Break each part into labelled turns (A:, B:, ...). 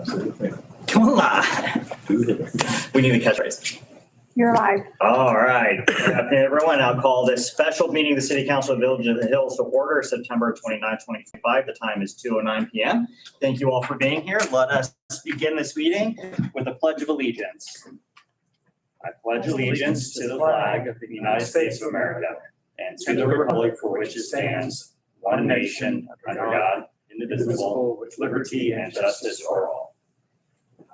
A: Absolutely.
B: Come on. We need a catchphrase.
C: You're live.
B: All right. Good afternoon, everyone. I'll call this special meeting of the City Council of Village of the Hills to order September 29, 2025. The time is 2:09 p.m. Thank you all for being here. Let us begin this meeting with the Pledge of Allegiance. I pledge allegiance to the flag of the United States of America and to the republic for which it stands, one nation, under God, indivisible, with liberty and justice for all.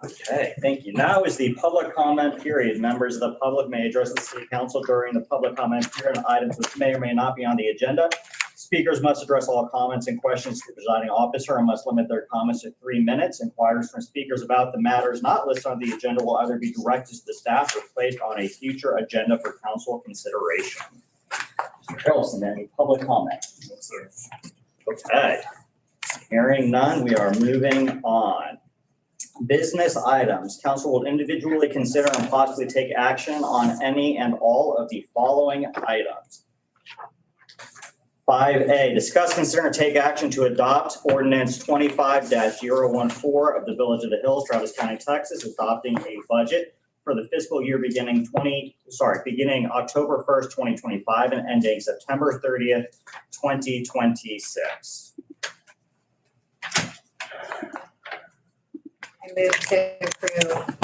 B: Okay, thank you. Now is the public comment period. Members of the public may address the City Council during the public comment period on items which may or may not be on the agenda. Speakers must address all comments and questions to the presiding officer and must limit their comments to 3 minutes. Inquiries from speakers about the matters not listed on the agenda will either be directed to the staff or placed on a future agenda for council consideration. Mr. Harrelson, any public comment?
A: No, sir.
B: Okay. Hearing none, we are moving on. Business items. Council will individually consider and possibly take action on any and all of the following items. 5A, discuss, consider, and take action to adopt ordinance 25-014 of the Village of the Hills, Travis County, Texas, adopting a budget for the fiscal year beginning October 1st, 2025 and ending September 30th, 2026.
D: I move to approve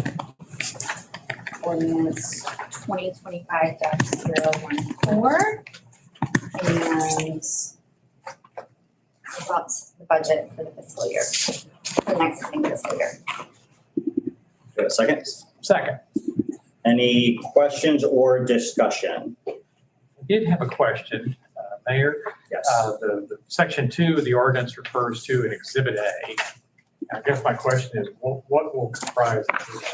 D: ordinance 2025-014 and adopt the budget for the fiscal year, the next coming fiscal year.
B: Do you have a second?
E: Second.
B: Any questions or discussion?
E: I did have a question, Mayor.
B: Yes.
E: The section 2 of the ordinance refers to an Exhibit A. I guess my question is, what will comprise Exhibit A?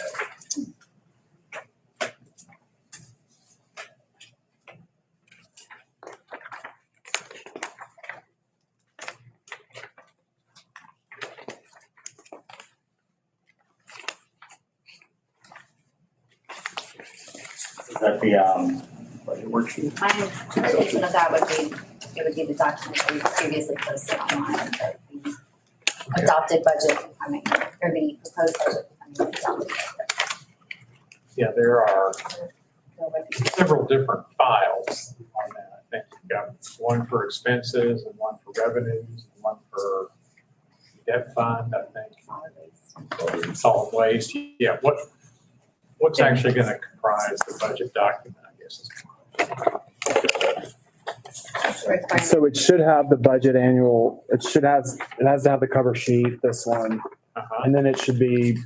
B: Is that the budget worksheet?
D: My interpretation of that would be, it would be the document that we previously posted online, but the adopted budget becoming, or the proposed budget becoming the adopted budget.
E: Yeah, there are
D: Go with it.
E: several different files on that. I think you've got one for expenses and one for revenues and one for debt fund, I think.
D: Solid waste.
E: Solid waste. Yeah, what's actually going to comprise the budget document, I guess is.
D: That's the requirement.
F: So it should have the budget annual, it has to have the cover sheet, this one,
E: Uh-huh.
F: and then it should be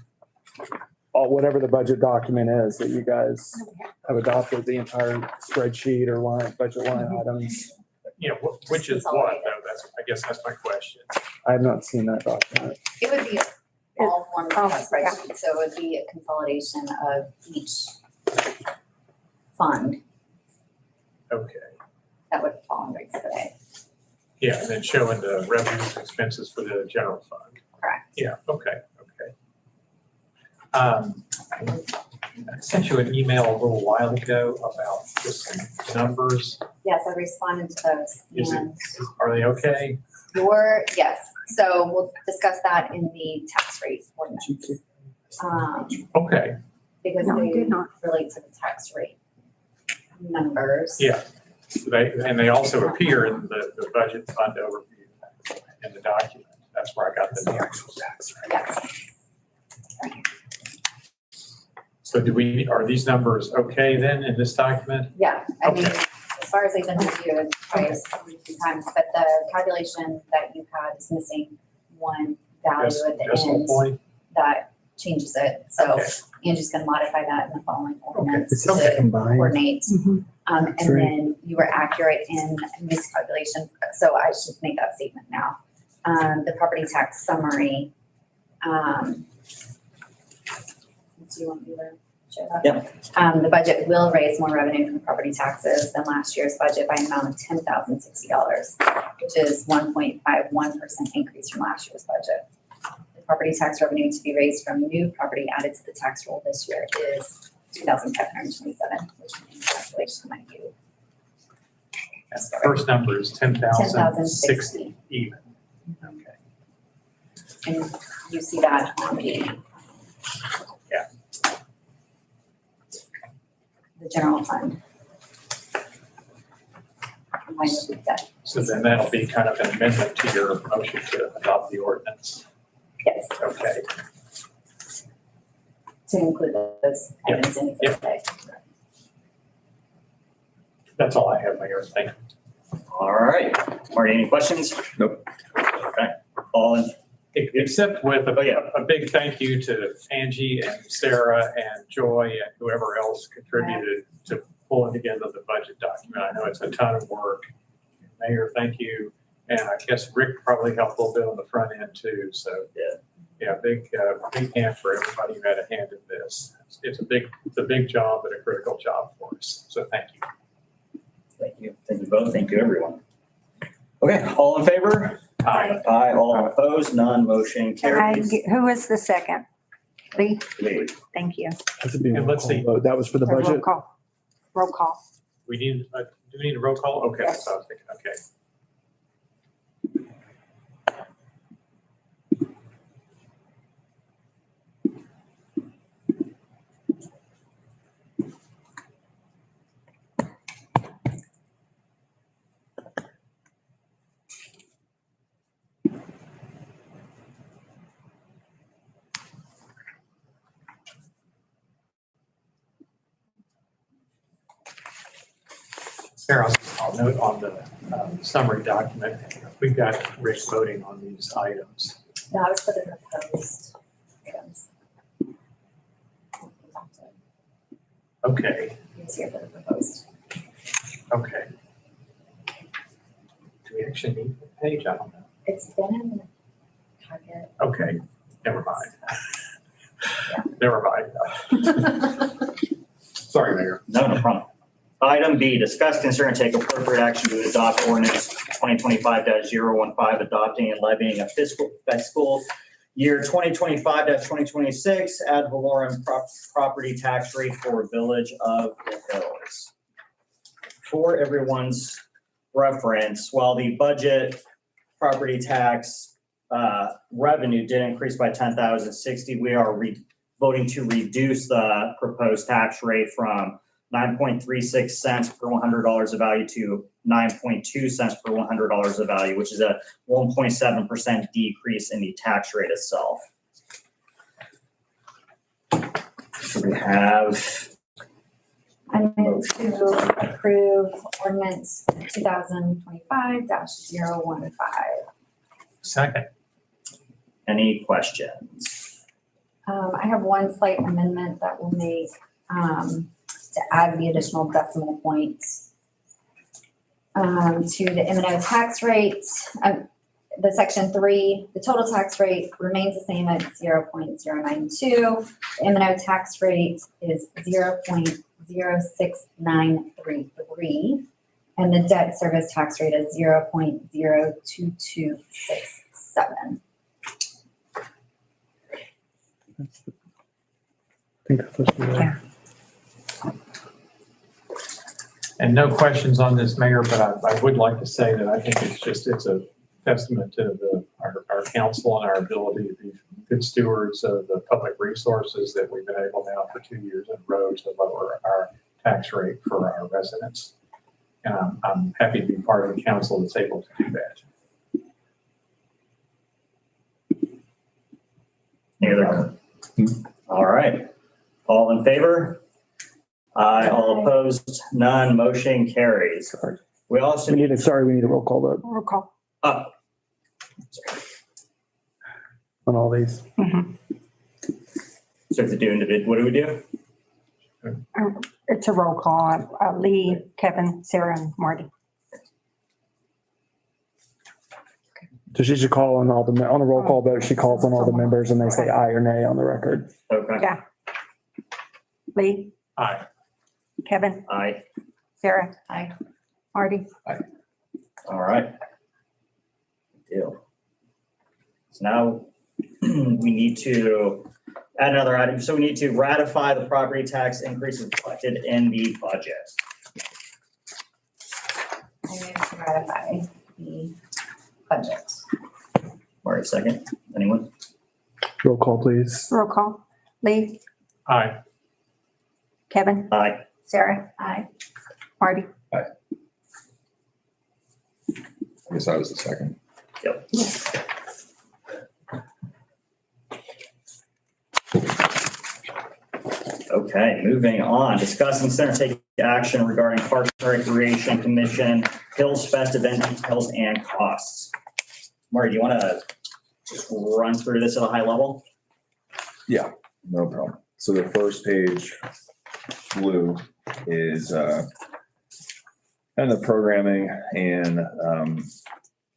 F: whatever the budget document is that you guys have adopted, the entire spreadsheet or budget line items.
E: Yeah, which is what, though? I guess that's my question.
F: I have not seen that document.
D: It would be all forms of that
C: yeah.
D: spreadsheet, so it would be a consolidation of each fund
E: Okay.
D: that would fall under Exhibit A.
E: Yeah, and then showing the revenues and expenses for the general fund.
D: Correct.
E: Yeah, okay. I sent you an email a little while ago about just some numbers.
D: Yes, I responded to those. And
E: Are they okay?
D: yes, so we'll discuss that in the tax rate ordinance.
E: Okay,
D: Because
C: No, we
D: they
C: did not.
D: relate to the tax rate numbers.
E: yeah. They also appear in the budget fund overview in the document. That's where I got the actual tax rate.
D: Yes.
E: So are these numbers okay then in this document?
D: Yeah, I mean,
E: Okay.
D: as far as they've been reviewed twice, 3 times, but the calculation that you had is missing one value at the
E: Decimal
D: end
E: point?
D: that changes it. So
E: Okay.
D: Angie's gonna modify that in the following ordinance
F: It's
D: to
F: combined.
D: coordinate.
C: Mhm.
D: And
F: That's right.
D: then you were accurate in miscalculation, so I should make that statement now. The property tax summary. Do you want me to show that?
B: Yeah.
D: The budget will raise more revenue from property taxes than last year's budget by an amount of $10,060, which is 1.51% increase from last year's budget. The property tax revenue to be raised from new property added to the tax roll this year is $2,527, which means calculation might be.
E: First number is 10,060
D: 10,060.
E: even. Okay.
D: And you see that on the general fund. Combined with debt.
E: So then that'll be kind of an amendment to your motion to adopt the ordinance.
D: Yes,
E: Okay.
D: to include those items in
E: Yep.
D: today.
E: That's all I have, Mayor. Thank you.
B: All right. Marty, any questions?
F: Nope.
B: Okay. All in,
E: Except with
B: Oh, yeah.
E: a big thank you to Angie and Sarah and Joy and whoever else contributed to pulling together the budget document. I know it's a ton of work. Mayor, thank you. And I guess Rick probably helped a little bit on the front end too. So, yeah, big hand for everybody who had a hand in this. It's a big job, but a critical job for us. So thank you.
B: thank you. Thank you both. Thank you, everyone. Okay, all in favor?
E: Aye.
B: Aye. All opposed? None. Motion carries.
A: Who was the second? Lee,
B: Lee.
A: thank you.
F: Has to be a
E: And
F: roll
E: let's
F: call
E: see.
F: vote. That was for the
A: Roll
F: budget.
A: call. Roll call.
E: We need, do we need a roll call? Okay,
A: Yes.
E: so I was thinking, okay. Sarah, I'll note on the summary document, we've got Rick voting on these items.
D: That was for the proposed items.
E: Okay,
D: He's here for the proposed.
E: okay. Do we actually need the page? I don't know.
D: It's been in the packet.
E: Okay, never mind. Never mind. Sorry, Mayor.
B: No problem. Item B, discuss, consider, and take appropriate action to adopt ordinance 2025-015, adopting and levying a fiscal year 2025-2026 ad valorem property tax rate for Village of the Hills. For everyone's reference, while the budget property tax revenue did increase by $10,060, we are voting to reduce the proposed tax rate from 9.36 cents per $100 of value to 9.2 cents per $100 of value, which is a 1.7% decrease in the tax rate itself. So we have,
D: I move to approve ordinance 2025-015.
E: Second.
B: any questions?
D: I have one slight amendment that will make, to add the additional decimal points to the M&O tax rate. The section 3, the total tax rate remains the same at 0.092. The M&O tax rate is 0.06933, and the debt service tax rate is 0.02267.
F: I think that's what you're-
A: Yeah.
E: And no questions on this, Mayor, but I would like to say that I think it's a testament to our council and our ability to be good stewards of the public resources that we've been able now for 2 years in a row to lower our tax rate for our residents. And I'm happy to be part of the council that's able to do that.
B: Any other? All right. All in favor? Aye. All opposed? None. Motion carries.
F: Sorry.
B: We also
F: We need a roll call vote
A: Roll call.
B: oh,
F: on all these.
B: so to do individual, what do we do?
A: It's a roll call. Lee, Kevin, Sarah, and Marty.
F: So she should call on on a roll call vote, she calls on all the members and they say aye or nay on the record.
B: Okay.
A: Yeah. Lee,
E: Aye.
A: Kevin,
B: Aye.
A: Sarah,
D: Aye.
A: Marty.
B: All right. Good deal. So now we need to add another item. So we need to ratify the property tax increase reflected in the budget.
D: I move to ratify the budget.
B: Marty, second. Anyone?
F: Roll call, please.
A: Roll call. Lee,
E: Aye.
A: Kevin,
B: Aye.
A: Sarah,
D: Aye.
A: Marty.
C: I guess I was the second.
B: Okay, moving on. Discuss and consider take action regarding Parks and Recreation Commission Hills Fest event details and costs. Marty, do you want to just run through this at a high level?
C: Yeah, no problem. So the first page, blue, is kind of the programming and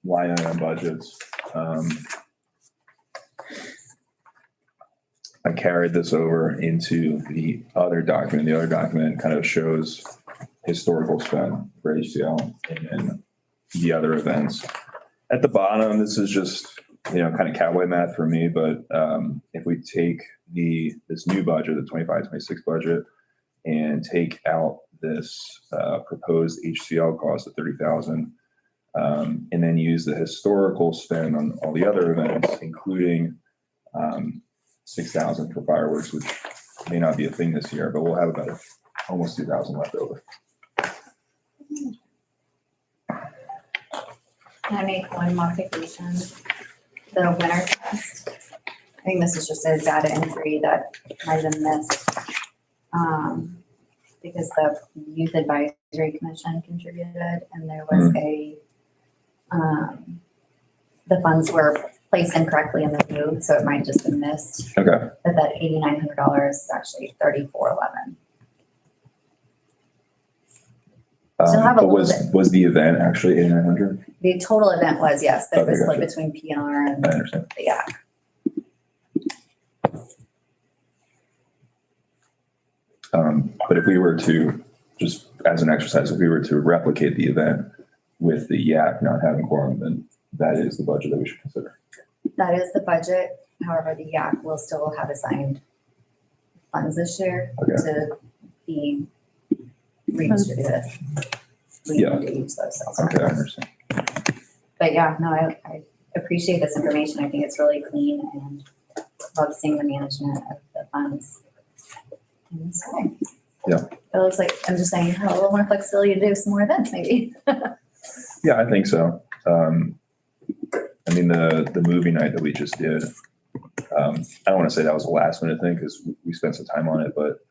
C: line item budgets. I carried this over into the other document. The other document kind of shows historical spend for HCL and then the other events. At the bottom, this is just, kind of cowboy math for me, but if we take this new budget, the 25-26 budget, and take out this proposed HCL cost of $30,000, and then use the historical spend on all the other events, including $6,000 for fireworks, which may not be a thing this year, but we'll have about almost $2,000 left over.
D: Can I make one modification? The winter test. I think this is just a data entry that might have been missed. Because the Youth Advisory Commission contributed and there was the funds were placed incorrectly in the move, so it might have just been missed.
C: Okay.
D: But that $8,900 is actually $3,411. So have a
C: But
D: little
C: was the event actually 8,900?
D: The total event was, yes, that was
C: Okay,
D: split
C: gotcha.
D: between PR and
C: I understand.
D: the yak.
C: But if we were to, just as an exercise, if we were to replicate the event with the yak not having quorum, then that is the budget that we should consider.
D: That is the budget. However, the yak will still have assigned funds this year
C: Okay.
D: to be redistributed. We
C: Yeah.
D: need to use those sales.
C: Okay, I understand.
D: But yeah, no, I appreciate this information. I think it's really clean and love seeing the management of the funds. in this way.
C: Yeah.
D: It looks like, I'm just saying, have a little more flexibility to do some more events maybe.
C: Yeah, I think so. I mean, the movie night that we just did, I don't want to say that was a last minute thing because we spent some time on it, but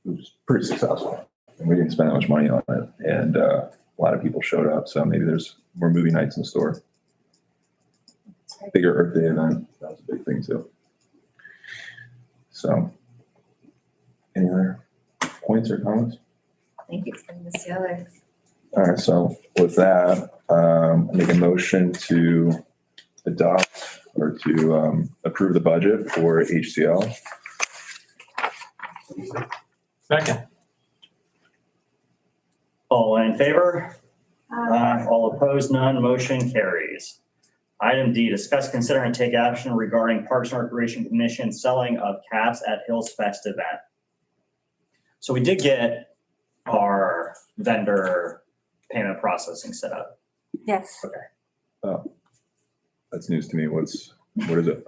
C: it was pretty successful. And we didn't spend that much money on it, and a lot of people showed up. So maybe there's more movie nights in store. Bigger Earth Day event, that was a big thing too. So, any other points or comments?
D: Thank you for putting this together.
C: All right, so with that, make a motion to adopt or to approve the budget for HCL.
E: Second.
B: All in favor? All opposed, none, motion carries. Item D, discuss, consider, and take action regarding Parks and Recreation Commission selling of caps at Hills Fest event. So we did get our vendor payment processing set up.
A: Yes.
C: That's news to me. What is it?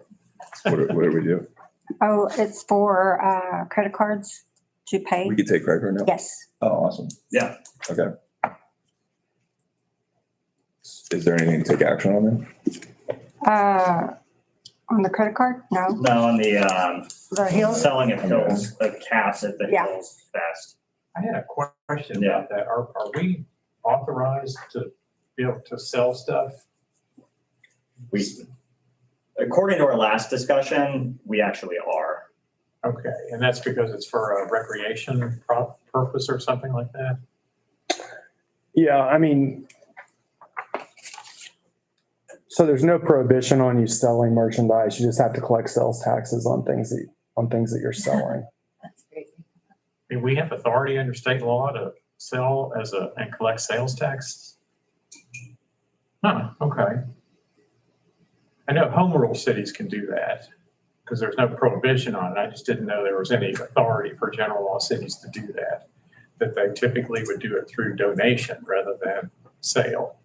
C: What do we do?
A: Oh, it's for credit cards to pay.
C: We could take credit card now?
A: Yes.
C: Oh, awesome.
B: Yeah.
C: Okay. Is there anything to take action on then?
A: On the credit card? No.
B: No, on the
A: The Hills?
B: selling of Hills, of caps at the
A: Yeah.
B: Hills Fest.
E: I had a question about that. Are we authorized to be able to sell stuff?
B: We, according to our last discussion, we actually are.
E: Okay, and that's because it's for a recreation purpose or something like that?
F: Yeah, I mean, so there's no prohibition on you selling merchandise. You just have to collect sales taxes on things that you're selling.
D: That's great.
E: I mean, we have authority under state law to sell and collect sales tax? Huh, okay. I know home rule cities can do that because there's no prohibition on it. I just didn't know there was any authority for general law cities to do that they typically would do it through donation rather than sale.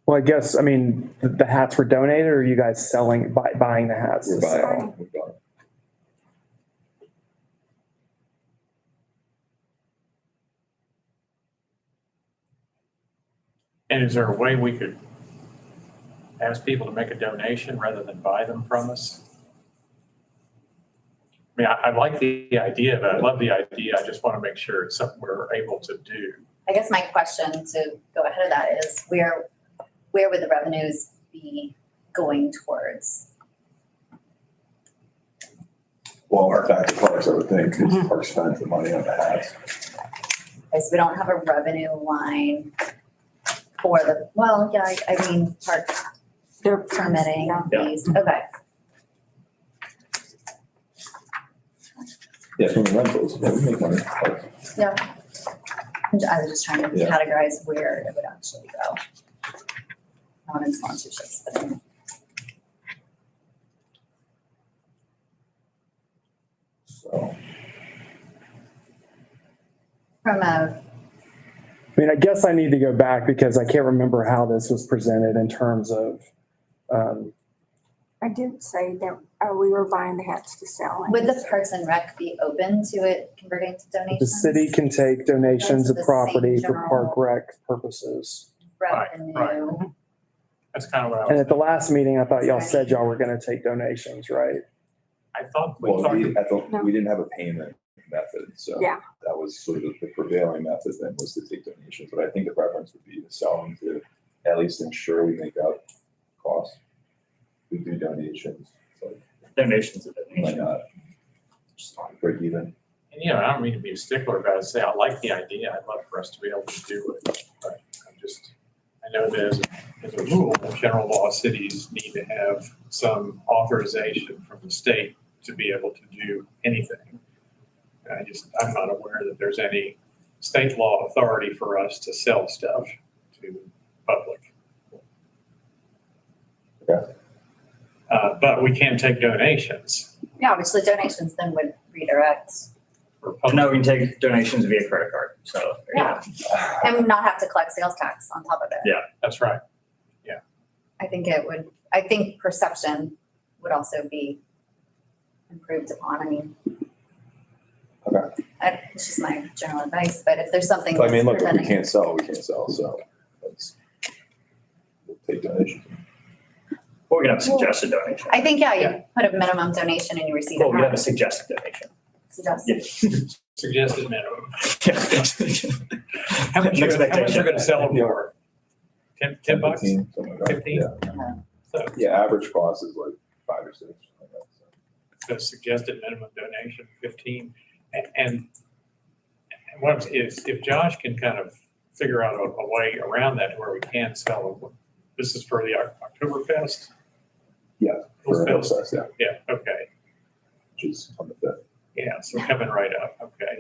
F: Well, I guess, I mean, the hats were donated or are you guys selling, buying the hats?
C: We're buying all, we're buying.
E: And is there a way we could ask people to make a donation rather than buy them from us? I mean, I like the idea, but I love the idea. I just want to make sure it's something we're able to do.
D: I guess my question to go ahead of that is where would the revenues be going towards?
C: Well, our back to parks, I would think, because parks spends the money on the hats.
D: Because we don't have a revenue line for the, well, yeah, I mean, park
A: They're
D: permitting
B: Yeah.
D: fees, okay.
C: Yeah, from the rentals, yeah, we make money. on parks.
D: Yeah. I was just trying to
C: Yeah.
D: categorize where it would actually go. Not in sponsorships, but in.
C: So,
D: From a,
F: I mean, I guess I need to go back because I can't remember how this was presented in terms of,
A: I did say that we were buying the hats to sell.
D: would the Parks and Rec be open to it converting to donations?
F: the city can take donations of
D: That's the
F: property
D: same
F: for park
D: general-
F: rec purposes.
D: Revenue.
E: Right. That's kind of what I
F: And
E: was,
F: at the last meeting, I thought y'all said y'all were gonna take donations, right?
E: I thought we
C: well,
E: talked,
C: we didn't have a payment method, so.
A: Yeah.
C: That was sort of the prevailing method then was to take donations, but I think the preference would be to sell them to at least ensure we make out costs. We do donations, so
B: Donations of
C: why
B: donation.
C: not? Just break even.
E: and you know, I don't mean to be a stickler about it, say I like the idea. I'd love for us to be able to do it. But I know that as a rule, general law cities need to have some authorization from the state to be able to do anything. I'm not aware that there's any state law authority for us to sell stuff to public.
C: Okay.
E: But we can take donations
D: Yeah, which the donations then would redirect
E: for
B: Oh,
E: public.
B: no, we can take donations via credit card, so. there you go.
D: and not have to collect sales tax on top of it.
B: Yeah.
E: That's right.
D: I think perception would also be improved upon. I mean,
C: Okay.
D: it's just my general advice, but if there's something.
C: So I mean, look,
D: that's
C: if we
D: preventing-
C: can't sell, we can't sell, so let's we'll take donations.
B: Or we can have a suggested donation.
D: I think, yeah,
E: Yeah.
D: you put a minimum donation and you receive
B: Well, we have a
D: it.
B: suggested donation.
D: Suggest-
B: Yeah.
E: Suggested minimum.
B: Yeah.
E: How much you're gonna sell them
C: Yeah.
E: for? $10 bucks?
C: 15, something like that.
E: 15?
C: Yeah.
E: So
C: Yeah, average cost is like 5 or 6. something like that, so.
E: the suggested minimum donation, 15. And what I'm saying is if Josh can kind of figure out a way around that to where we can sell them. This is for the Oktoberfest?
C: Yeah, For a
E: Hillfest?
C: Hillfest, yeah,
E: Yeah, okay.
C: which is on the 5th.
E: Yeah, so coming right up, okay.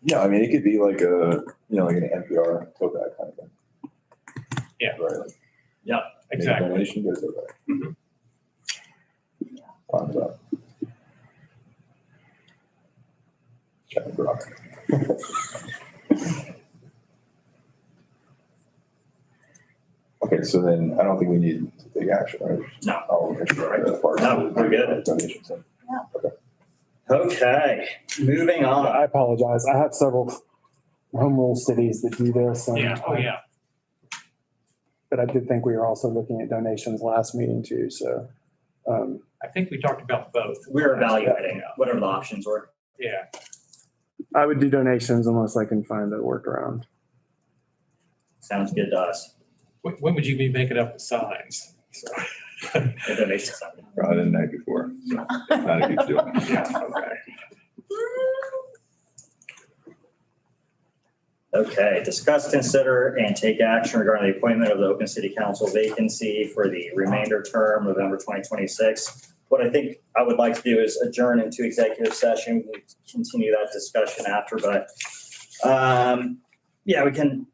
C: Yeah, I mean, it could be like like an NPR tote bag kind of thing.
E: Yeah.
C: Right, like make a
E: Exactly.
C: donation, get a tote bag.
E: Mhm.
C: Fine with that. Check and drop. Okay, so then I don't think we need to take action, right?
B: No.
C: I'll ensure the park.
B: No, we're good.
C: Donations.
B: Okay, moving on.
F: I apologize. I have several home rule cities that do this. and-
E: Yeah, oh, yeah.
F: But I did think we were also looking at donations last meeting too, so.
E: I think we talked about both.
B: We're evaluating whatever the options were.
E: Yeah,
F: I would do donations unless I can find a workaround.
B: Sounds good to us.
E: when would you be making up the signs? So,
B: The donation side.
C: Probably the night before, so not a huge deal.
E: yeah, okay.
B: Okay, discuss, consider, and take action regarding the appointment of the Open City Council vacancy for the remainder term, November 2026. What I think I would like to do is adjourn into executive session. We can continue that discussion after, but yeah, we can,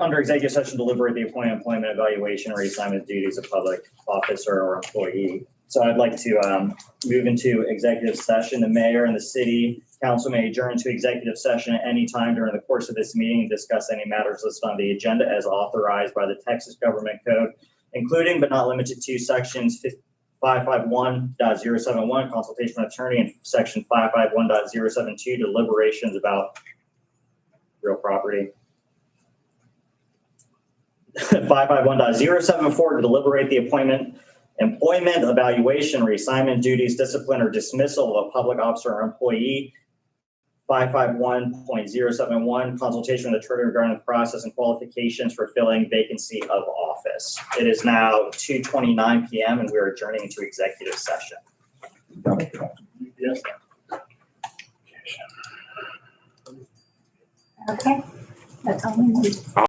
B: under executive session, deliberate the employment evaluation, or reassignment duties of public officer or employee. So I'd like to move into executive session. The mayor and the city Council may adjourn to executive session at any time during the course of this meeting and discuss any matters listed on the agenda as authorized by the Texas Government Code, including but not limited to sections 551.071, consultation with attorney, and section 551.072, deliberations about real property. 551.074, to deliberate the employment, evaluation, reassignment, duties, discipline, or dismissal of a public officer or employee. 551.071, consultation with attorney regarding the process and qualifications for filling vacancy of office. It is now 2:29 p.m. and we are adjourning into executive session.
E: Yes.
A: Okay, that's all we need.